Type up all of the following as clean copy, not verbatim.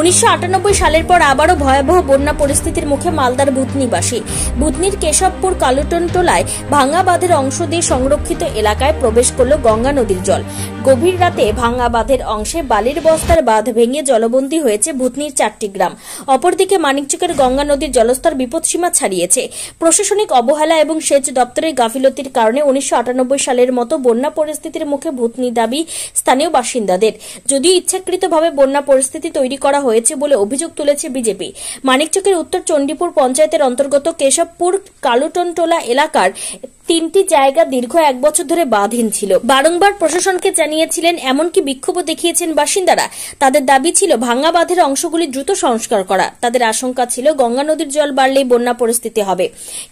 1998 সালের পর আবারও ভয়াবহ বন্যা পরিস্থিতির মুখে মালদার বুতনিবাসী। বুতনির কেশবপুর কালুটনটোলায় ভাঙা বাঁধের অংশ দিয়ে সংরক্ষিত এলাকায় প্রবেশ করল গঙ্গা নদীর জল। গভীর রাতে ভাঙা বাঁধের অংশে বালির বস্তার বাঁধ ভেঙে জলবন্দী হয়েছে বুতনির 4টি গ্রাম। অপরদিকে মানিকচকের গঙ্গা নদীর জলস্তর বিপদসীমা ছাড়িয়েছে। প্রশাসনিক অবহেলা এবং সেচ দপ্তরের গাফিলতির কারণে 1998 সালের মতো বন্যা পরিস্থিতির মুখে বুতনি দাবি স্থানীয় বাসিন্দাদের। যদিও ইচ্ছাকৃতভাবে বন্যা পরিস্থিতি তৈরি করা হয়েছে বলে অভিযোগ তুলেছে বিজেপি। মানিকচকের উত্তর চণ্ডীপুর পঞ্চায়েতের অন্তর্গত কেশবপুর কালুটনটোলা এলাকার 3টি জায়গা দীর্ঘ 1 বছর ধরে বাঁধহীন ছিল। বারংবার প্রশাসনকে জানিয়েছিলেন, এমনকি বিক্ষোভও দেখিয়েছেন বাসিন্দারা। তাদের দাবি ছিল ভাঙা বাঁধের অংশগুলি দ্রুত সংস্কার করা। তাদের আশঙ্কা ছিল গঙ্গা নদীর জল বাড়লেই বন্যা পরিস্থিতি হবে,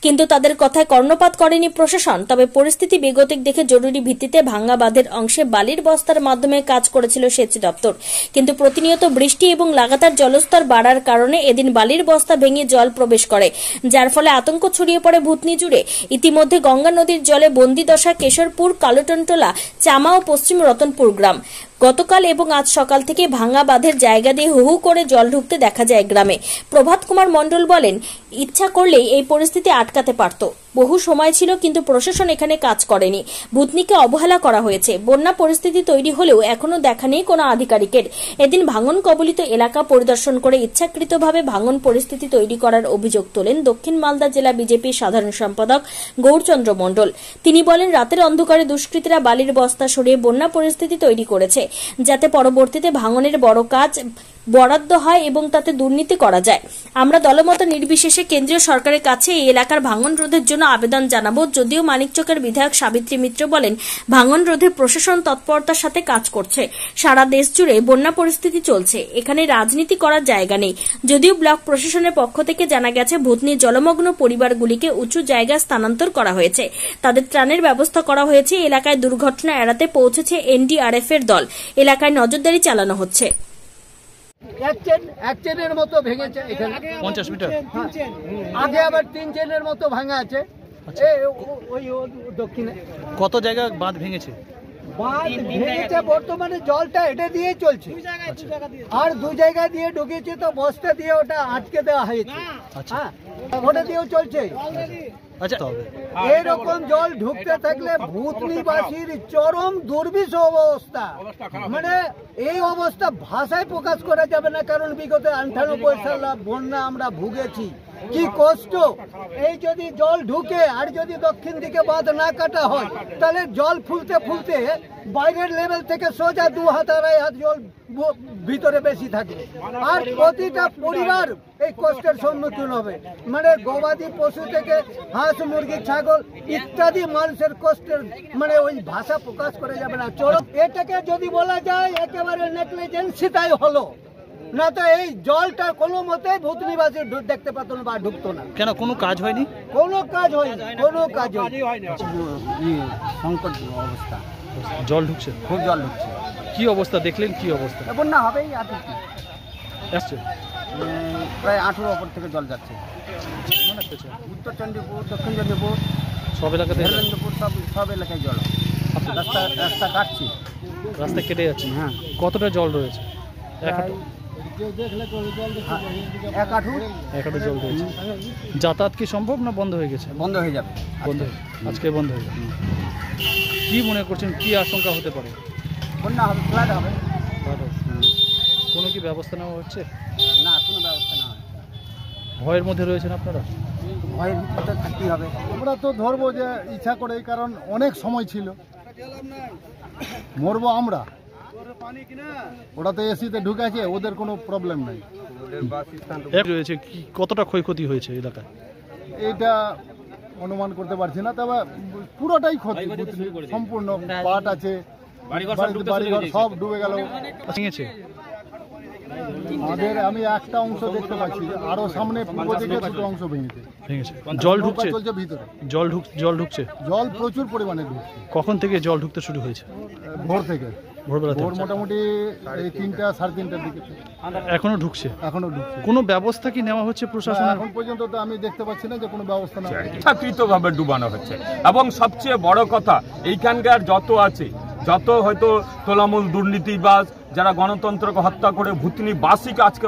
কিন্তু তাদের কথায় কর্ণপাত করেনি প্রশাসন। তবে পরিস্থিতি বেগতিক দেখে জরুরি ভিত্তিতে ভাঙা বাঁধের অংশে বালির বস্তার মাধ্যমে কাজ করেছিল সেচ দপ্তর, কিন্তু প্রতিনিয়ত বৃষ্টি এবং লাগাতার জলস্তর বাড়ার কারণে এদিন বালির বস্তা ভেঙে জল প্রবেশ করে, যার ফলে আতঙ্ক ছড়িয়ে পড়ে বুতনি জুড়ে। ইতিমধ্যে গঙ্গা নদীর জলে বন্দি দশা কেশরপুর কালুটনটোলা, চামা ও পশ্চিম রতনপুর গ্রাম। গতকাল এবং আজ সকাল থেকে ভাঙা বাঁধের জায়গা দিয়ে হু হু করে জল ঢুকতে দেখা যায় গ্রামে। প্রভাত কুমার মণ্ডল বলেন, ইচ্ছা করলেই এই পরিস্থিতি আটকাতে পারত। বহু সময় ছিল, কিন্তু প্রশাসন এখানে কাজ করেনি। বুতনিকে অবহেলা করা হয়েছে। বন্যা পরিস্থিতি তৈরি হলেও এখনো দেখা নেই কোনো আধিকারিকের। এদিন ভাঙন কবলিত এলাকা পরিদর্শন করে ইচ্ছাকৃতভাবে ভাঙন পরিস্থিতি তৈরি করার অভিযোগ তোলেন দক্ষিণ মালদা জেলা বিজেপির সাধারণ সম্পাদক গৌরচন্দ্র মণ্ডল। তিনি বলেন, রাতের অন্ধকারে দুষ্কৃতীরা বালির বস্তা সরিয়ে বন্যা পরিস্থিতি তৈরি করেছে, যাতে পরবর্তীতে ভাঙনের বড় কাজ বরাদ্দ হয় এবং তাতে দুর্নীতি করা যায়। আমরা দলমত নির্বিশেষে কেন্দ্রীয় সরকারের কাছে এই এলাকার ভাঙন রোধের জন্য আবেদন জানাবো। যদিও মানিকচকের বিধায়ক সাবিত্রী মিত্র বলেন, ভাঙন রোধে প্রশাসন তৎপরতার সাথে কাজ করছে। সারা দেশ জুড়ে বন্যা পরিস্থিতি চলছে, এখানে রাজনীতি করার জায়গা নেই। যদিও ব্লক প্রশাসনের পক্ষ থেকে জানা গেছে, ভুতনির জলমগ্ন পরিবারগুলিকে উঁচু জায়গায় স্থানান্তর করা হয়েছে। তাদের ত্রাণের ব্যবস্থা করা হয়েছে। এলাকায় দুর্ঘটনা এড়াতে পৌঁছেছে এনডিআরএফ এর দল। এলাকায় নজরদারি চালানো হচ্ছে। এক চেনের মতো ভেঙেছে এখানে 50 মিটার আগে, আবার 3 চেনের মতো ভাঙা আছে। ওই দক্ষিণে কত জায়গা বাঁধ ভেঙেছে? বাঁধ ভেঙেছে বর্তমানে জলটা এটা দিয়ে চলছে, আর 2 জায়গা দিয়ে ঢুকেছে, তো বস্তা দিয়ে ওটা আটকে দেওয়া হয়েছে। হ্যাঁ, ওটা দিয়েও চলছে। এরকম জল ঢুকতে থাকলে ভুতনিবাসীর চরম দুর্বিষহ অবস্থা, মানে এই অবস্থা ভাষায় প্রকাশ করা যাবে না। কারণ বিগত 98 সাল বন্যা আমরা ভুগেছি, কি কষ্ট। এই যদি জল ঢুকে আর যদি দক্ষিণ দিকে বাঁধ না কাটা হয়, তাহলে জল ফুলতে ফুলতে বাইরের লেভেল থেকে সোজা 2 হাত 2.5 হাত জল ভিতরে বেশি থাকে, আর প্রতিটা পরিবার এই কষ্টের সম্মুখীন হবে। মানে গবাদি পশু থেকে হাঁস, মুরগি, ছাগল ইত্যাদি মানুষের কষ্টের মানে ওই ভাষা প্রকাশ করা যাবে না। এটাকে যদি বলা যায় একেবারে নেগলিজেন্সি তাই হলো, না তো এই জলটা কোনো মতে ভুতনিবাসী দেখতে পেত না বা ঢুকতো না। কেন কোনো কাজ হয়নি? কোনো কাজ হয়নি, কোনো কাজ হয়নি। সংকট অবস্থা, জল ঢুকছে, খুব জল ঢুকছে। কি অবস্থা দেখলেন? কি অবস্থা? বন্যা হবেই। আর আসছে প্রায় 18 ওপর থেকে জল যাচ্ছে। উত্তর চণ্ডীপুর, দক্ষিণ চণ্ডীপুর, সব এলাকাতে, সব এলাকায় জল। রাস্তা কাটছি, রাস্তা কেটে যাচ্ছে। হ্যাঁ। কতটা জল রয়েছে? 1 হাঁটু জল রয়েছে। যাতায়াত কি সম্ভব না বন্ধ হয়ে গেছে? বন্ধ হয়ে যাবে, আজকে বন্ধ হয়ে যাবে। কি মনে করছেন, কি আশঙ্কা হতে পারে? বন্যা হবে, ফ্লাড হবে। কোনো কি ব্যবস্থা নেওয়া হচ্ছে? না, কোনো ব্যবস্থা নেওয়া হচ্ছে। ভয়ের মধ্যে রয়েছেন আপনারা? ভয়ের ভিতরে থাকতেই হবে। আমরা তো ধরবো যে ইচ্ছা করে, কারণ অনেক সময় ছিল, মরবো আমরা। ওরা তো এসিতে ঢুকেছে, ওদের কোনো প্রবলেম নাই। রয়েছে কি, কতটা ক্ষয়ক্ষতি হয়েছে এলাকায়? এটা অনুমান করতে পারছি না, তবে পুরোটাই ক্ষতি, সম্পূর্ণ পাট আছে, বাড়িঘর সব ডুবে গেল। আমাদের আমি একটা অংশ দেখতে পাচ্ছি, আরো সামনে ছোট অংশ ভেঙেছে। জল ঢুকছে ভিতরে, জল ঢুকছে, জল প্রচুর পরিমাণে ঢুকছে। কখন থেকে জল ঢুকতে শুরু হয়েছে? ভোর থেকে, ভোরবেলা, মোটামুটি এই 3টা সাড়ে 3টার দিকে। এখনো ঢুকছে? এখনো ঢুকছে। কোনো ব্যবস্থা কি নেওয়া হচ্ছে প্রশাসন? এখন পর্যন্ত তো আমি দেখতে পাচ্ছি না যে কোনো ব্যবস্থা নেওয়া হচ্ছে। ইচ্ছাকৃতভাবে ডুবানো হচ্ছে, এবং সবচেয়ে বড় কথা, এইখানকার যত আছে, যত হয়তো তোলামূল দুর্নীতিবাজ, যারা গণতন্ত্রকে হত্যা করে ভূতনিবাসীকে আজকে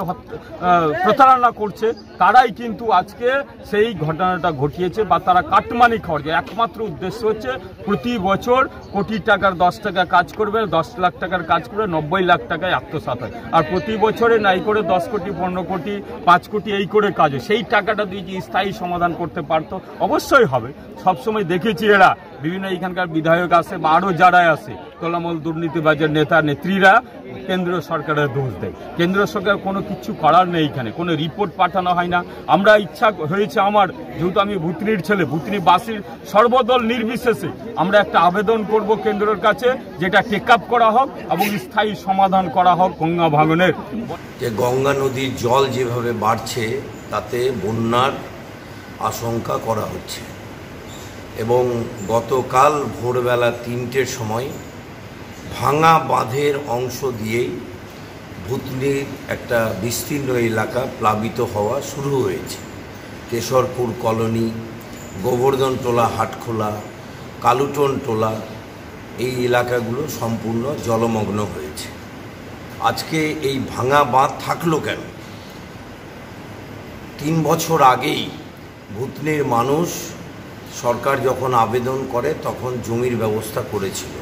প্রতারণা করছে, তারাই কিন্তু আজকে সেই ঘটনাটা ঘটিয়েছে বা তারা কাটমানি খাওয়ার একমাত্র উদ্দেশ্য হচ্ছে প্রতি বছর কোটি টাকার 10 টাকা কাজ করবে, 10 লাখ টাকার কাজ করবে, 90 লাখ টাকায় আত্মসাৎ হয়। আর প্রতি বছরে নাই করে 10 কোটি 15 কোটি 5 কোটি এই করে কাজ হয়। সেই টাকাটা দিয়ে যে স্থায়ী সমাধান করতে পারতো অবশ্যই হবে। সবসময় দেখেছি এরা বিভিন্ন এখানকার বিধায়ক আসে বা আরও যারা আসে তৃণমূল দুর্নীতিবাজের নেতা নেত্রীরা কেন্দ্রীয় সরকারের দোষ দেয়। কেন্দ্র সরকার কোনো কিছু করার নেই, এখানে কোনো রিপোর্ট পাঠানো হয় না। আমরা ইচ্ছা হয়েছে আমার, যেহেতু আমি ভূতনির ছেলে, ভূতনিবাসীর সর্বদল নির্বিশেষে আমরা একটা আবেদন করব কেন্দ্রের কাছে, যেটা টেক আপ করা হোক এবং স্থায়ী সমাধান করা হোক গঙ্গা ভাঙনের। যে গঙ্গা নদীর জল যেভাবে বাড়ছে তাতে বন্যার আশঙ্কা করা হচ্ছে এবং গতকাল ভোরবেলা 3টের সময় ভাঙা বাঁধের অংশ দিয়েই ভূতনির একটা বিস্তীর্ণ এলাকা প্লাবিত হওয়া শুরু হয়েছে। কেশরপুর কলোনি, গোবর্ধন টোলা, হাটখোলা, কালুটন টোলা, এই এলাকাগুলো সম্পূর্ণ জলমগ্ন হয়েছে। আজকে এই ভাঙা বাঁধ থাকলো কেন? 3 বছর আগেই ভূতনির মানুষ সরকার যখন আবেদন করে তখন জমির ব্যবস্থা করেছিল,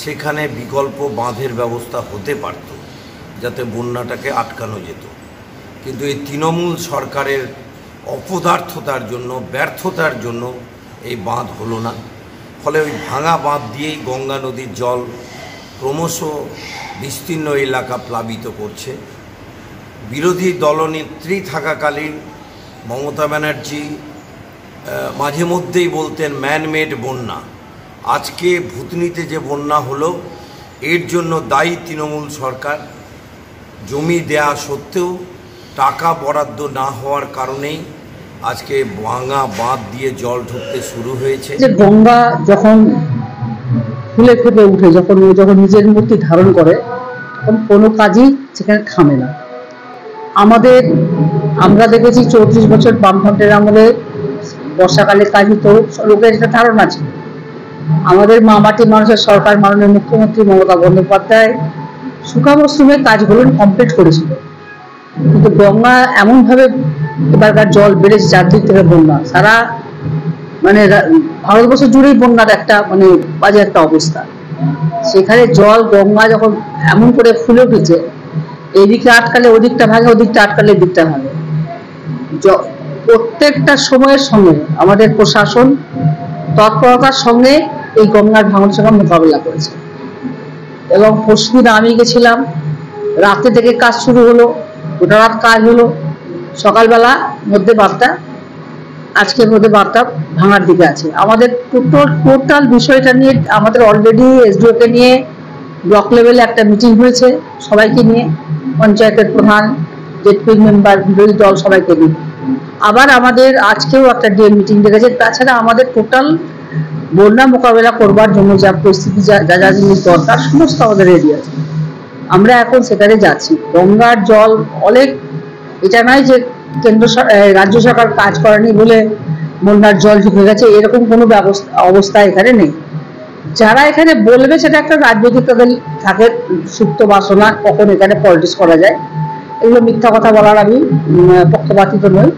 সেখানে বিকল্প বাঁধের ব্যবস্থা হতে পারত যাতে বন্যাটাকে আটকানো যেত। কিন্তু এই তৃণমূল সরকারের অপদার্থতার জন্য, ব্যর্থতার জন্য এই বাঁধ হলো না। ফলে ওই ভাঙা বাঁধ দিয়েই গঙ্গা নদীর জল ক্রমশ বিস্তীর্ণ এলাকা প্লাবিত করছে। বিরোধী দলনেত্রী থাকাকালীন মমতা ব্যানার্জি মাঝে মধ্যেই বলতেন ম্যানমেড বন্যা। আজকে ভূতনিতে যে বন্যা হলো এর জন্য দায়ী তৃণমূল সরকার। জমি দেয়া সত্ত্বেও টাকা বরাদ্দ না হওয়ার কারণেই আজকে ভাঙা বাঁধ দিয়ে জল ঢুকতে শুরু হয়েছে। যে গঙ্গা যখন ফুলে ফেপে উঠে, যখন নিজের মূর্তি ধারণ করে, তখন কোনো কাজই সেখানে থামে না। আমরা দেখেছি 34 বছর বামফ্রন্টের আমলে বর্ষাকালে কাজ হতো, লোকের একটা ধারণা ছিল। আমাদের মামাটি মানুষের সরকার, মাননীয় মুখ্যমন্ত্রী মমতা বন্দ্যোপাধ্যায় শুকা মৌসুমে কাজগুলো কমপ্লিট করেছিল। কিন্তু গঙ্গা এমনভাবে এবারকার জল বেড়েছে, চারদিক থেকে বন্যা, সারা ভারতবর্ষ জুড়েই বন্যার একটা বাজে একটা অবস্থা। সেখানে জল গঙ্গা যখন এমন করে ফুলে উঠেছে, এদিকে আটকালে ওদিকটা ভাঙে, ওদিকটা আটকালে এদিকটা ভাঙে। প্রত্যেকটা সময়ের সঙ্গে আমাদের প্রশাসন তৎপরতার সঙ্গে এই গঙ্গার ভাঙনের সঙ্গে মোকাবিলা করেছে। এবং পরশুদিন আমি গেছিলাম, রাতে থেকে কাজ শুরু হলো, গোটা রাত কাজ হলো, সকালবেলা মধ্যে বাঁধটা, আজকের মধ্যে বাঁধটা ভাঙার দিকে আছে। আমাদের টোটাল বিষয়টা নিয়ে আমাদের অলরেডি এসডিওকে নিয়ে ব্লক লেভেলে একটা মিটিং হয়েছে, সবাইকে নিয়ে, পঞ্চায়েতের প্রধান, জেডপি মেম্বার, বিরোধী দল সবাইকে নিয়ে। আবার আমাদের আজকেও একটা মিটিং ডেকেছে। তাছাড়া আমাদের টোটাল বন্যা মোকাবেলা করবার জন্য যা পরিস্থিতি, যা জিনিস দরকার, সমস্ত আমাদের রেডি আছে। আমরা এখন সেখানে যাচ্ছি। গঙ্গার জল অনেক, এটা নয় যে রাজ্য সরকার কাজ করেনি বলে বন্যার জল ঢুকে গেছে, এরকম কোনো অবস্থা এখানে নেই। যারা এখানে বলবে সেটা একটা রাজনৈতিক থাকে সুপ্ত বাসনা, কখন এখানে পলিটিক্স করা যায়, এগুলো মিথ্যা কথা বলার আমি পক্ষপাতিত নই।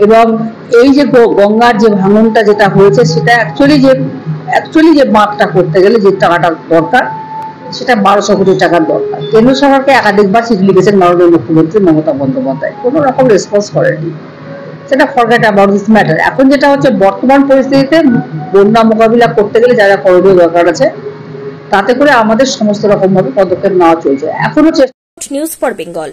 এবং এই যে গঙ্গার যে ভাঙনটা যেটা হয়েছে, সেটা অ্যাকচুয়ালি যে বাঁধটা করতে গেলে যে টাকাটা দরকার, সেটা 1200 কোটি টাকার দরকার। কেন্দ্র সরকারকে একাধিকবার চিঠি লিখেছেন মাননীয় মুখ্যমন্ত্রী মমতা বন্দ্যোপাধ্যায়, কোনো রকম রেসপন্স করেনি। সেটা ফরগেট অ্যাবাউট দিস ম্যাটার। এখন যেটা হচ্ছে, বর্তমান পরিস্থিতিতে বন্যা মোকাবিলা করতে গেলে যা যা করণীয় দরকার আছে, তাতে করে আমাদের সমস্ত রকম ভাবে পদক্ষেপ নেওয়া চলছে। এখনো নিউজ ফর বেঙ্গল।